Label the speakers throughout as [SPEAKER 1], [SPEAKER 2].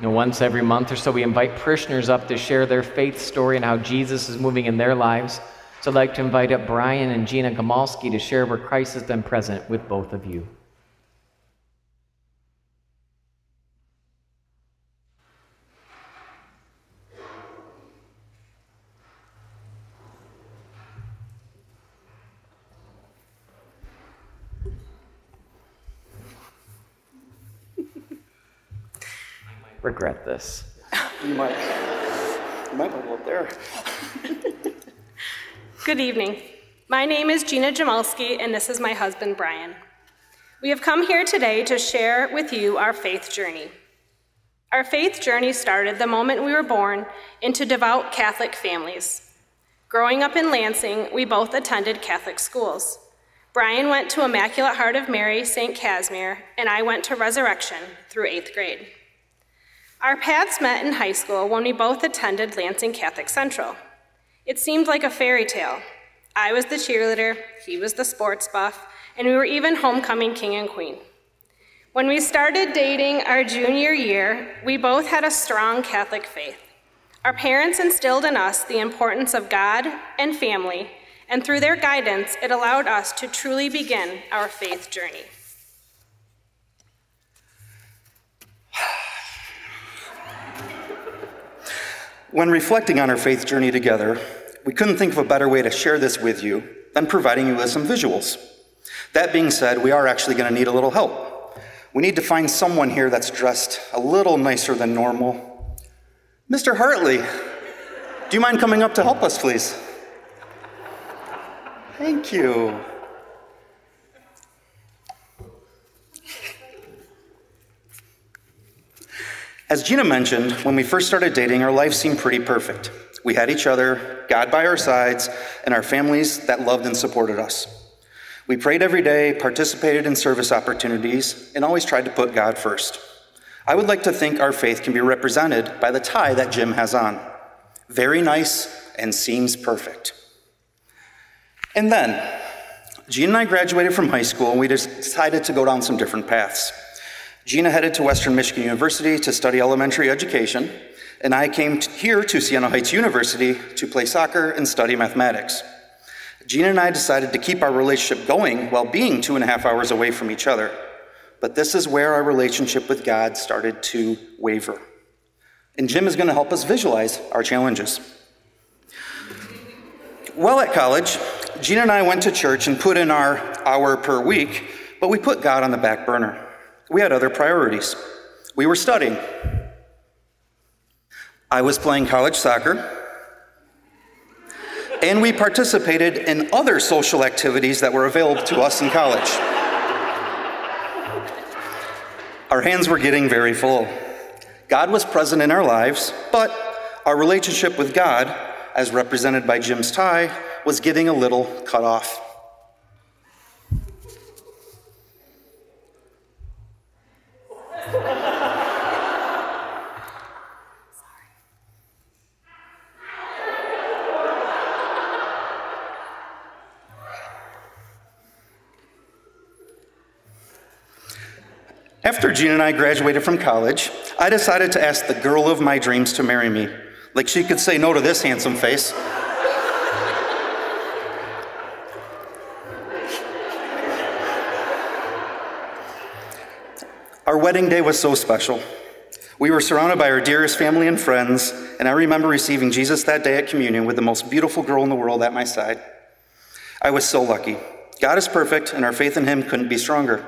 [SPEAKER 1] Once every month or so, we invite parishioners up to share their faith story and how Jesus is moving in their lives. So I'd like to invite up Brian and Gina Gemalsky to share where Christ has been present with both of you. Regret this.
[SPEAKER 2] You might want to go up there.
[SPEAKER 3] Good evening. My name is Gina Gemalsky, and this is my husband, Brian. We have come here today to share with you our faith journey. Our faith journey started the moment we were born into devout Catholic families. Growing up in Lansing, we both attended Catholic schools. Brian went to Immaculate Heart of Mary, St. Casimir, and I went to Resurrection through 8th grade. Our paths met in high school when we both attended Lansing Catholic Central. It seemed like a fairy tale. I was the cheerleader, he was the sports buff, and we were even homecoming king and queen. When we started dating our junior year, we both had a strong Catholic faith. Our parents instilled in us the importance of God and family, and through their guidance, it allowed us to truly begin our faith journey.
[SPEAKER 2] When reflecting on our faith journey together, we couldn't think of a better way to share this with you than providing you with some visuals. That being said, we are actually going to need a little help. We need to find someone here that's dressed a little nicer than normal. Mr. Hartley, do you mind coming up to help us, please? Thank you. As Gina mentioned, when we first started dating, our life seemed pretty perfect. We had each other, God by our sides, and our families that loved and supported us. We prayed every day, participated in service opportunities, and always tried to put God first. I would like to think our faith can be represented by the tie that Jim has on. Very nice and seems perfect. And then, Gina and I graduated from high school, and we decided to go down some different paths. Gina headed to Western Michigan University to study elementary education, and I came here to Siena Heights University to play soccer and study mathematics. Gina and I decided to keep our relationship going while being 2.5 hours away from each other. But this is where our relationship with God started to waver. And Jim is going to help us visualize our challenges. While at college, Gina and I went to church and put in our hour per week, but we put God on the back burner. We had other priorities. We were studying. I was playing college soccer, and we participated in other social activities that were available to us in college. Our hands were getting very full. God was present in our lives, but our relationship with God, as represented by Jim's tie, was getting a little cut off. After Gina and I graduated from college, I decided to ask the girl of my dreams to marry me. Like she could say no to this handsome face. Our wedding day was so special. We were surrounded by our dearest family and friends, and I remember receiving Jesus that day at communion with the most beautiful girl in the world at my side. I was so lucky. God is perfect, and our faith in him couldn't be stronger.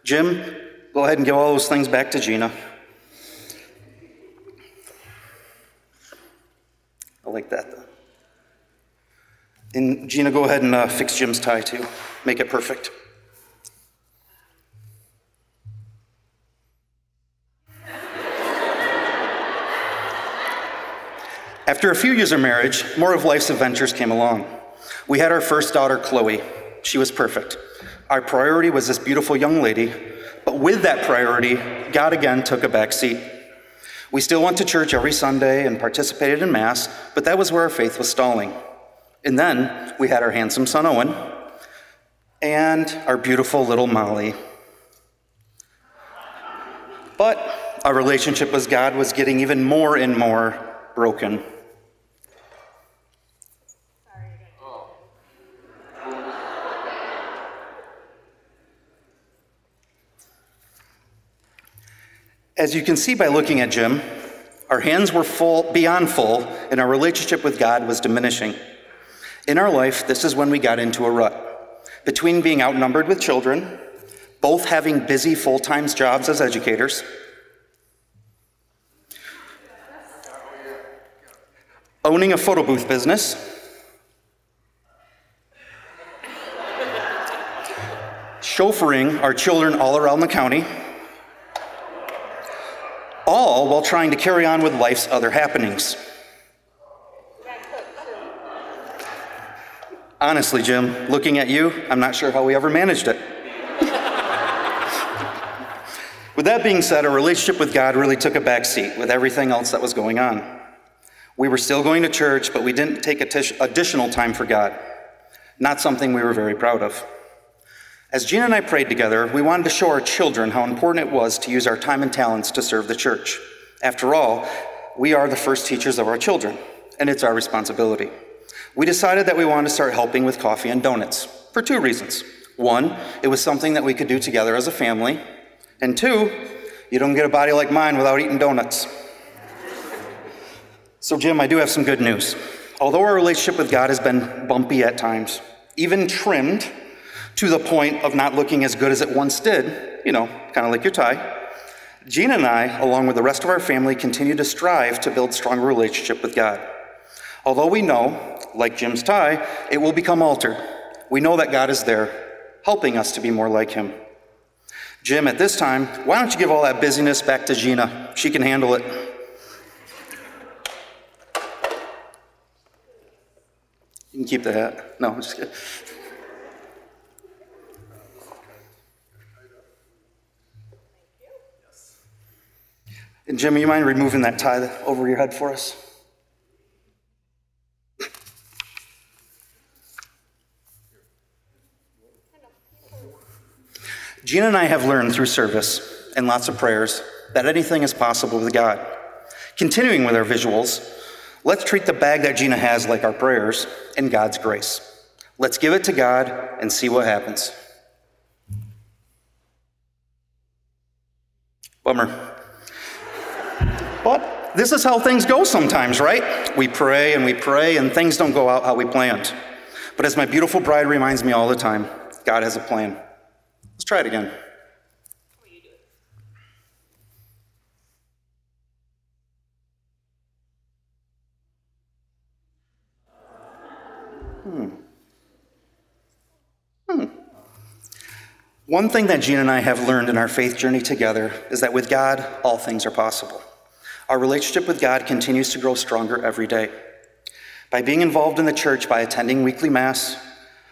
[SPEAKER 2] Jim, go ahead and give all those things back to Gina. I like that, though. And Gina, go ahead and fix Jim's tie, too. Make it perfect. After a few years of marriage, more of life's adventures came along. We had our first daughter, Chloe. She was perfect. Our priority was this beautiful young lady, but with that priority, God again took a back seat. We still went to church every Sunday and participated in Mass, but that was where our faith was stalling. And then we had our handsome son, Owen, and our beautiful little Molly. But our relationship with God was getting even more and more broken. As you can see by looking at Jim, our hands were full, beyond full, and our relationship with God was diminishing. In our life, this is when we got into a rut. Between being outnumbered with children, both having busy full-time jobs as educators, owning a photo booth business, chauffeuring our children all around the county, all while trying to carry on with life's other happenings. Honestly, Jim, looking at you, I'm not sure how we ever managed it. With that being said, our relationship with God really took a back seat with everything else that was going on. We were still going to church, but we didn't take additional time for God. Not something we were very proud of. As Gina and I prayed together, we wanted to show our children how important it was to use our time and talents to serve the church. After all, we are the first teachers of our children, and it's our responsibility. We decided that we wanted to start helping with coffee and donuts for 2 reasons. 1, it was something that we could do together as a family, and 2, you don't get a body like mine without eating donuts. So Jim, I do have some good news. Although our relationship with God has been bumpy at times, even trimmed to the point of not looking as good as it once did, you know, kind of like your tie, Gina and I, along with the rest of our family, continue to strive to build stronger relationship with God. Although we know, like Jim's tie, it will become altered. We know that God is there, helping us to be more like him. Jim, at this time, why don't you give all that busyness back to Gina? She can handle it. You can keep the hat. No, I'm just kidding. And Jim, you mind removing that tie over your head for us? Gina and I have learned through service and lots of prayers that anything is possible with God. Continuing with our visuals, let's treat the bag that Gina has like our prayers and God's grace. Let's give it to God and see what happens. Bummer. But this is how things go sometimes, right? We pray and things don't go out how we planned. But as my beautiful bride reminds me all the time, God has a plan. Let's try it again. One thing that Gina and I have learned in our faith journey together is that with God, all things are possible. Our relationship with God continues to grow stronger every day. By being involved in the church, by attending weekly mass,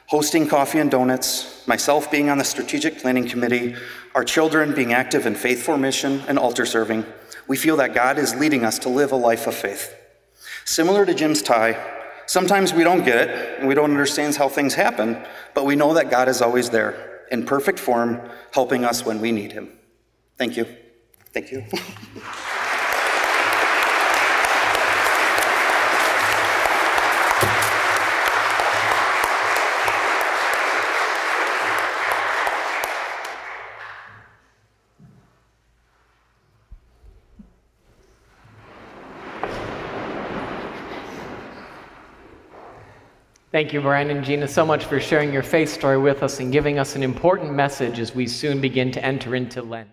[SPEAKER 2] hosting coffee and donuts, myself being on the strategic planning committee, our children being active in faith formation and altar serving, we feel that God is leading us to live a life of faith. Similar to Jim's tie, sometimes we don't get it and we don't understand how things happen, but we know that God is always there, in perfect form, helping us when we need him. Thank you. Thank you.
[SPEAKER 1] Thank you, Brian and Gina, so much for sharing your faith story with us and giving us an important message as we soon begin to enter into Lent.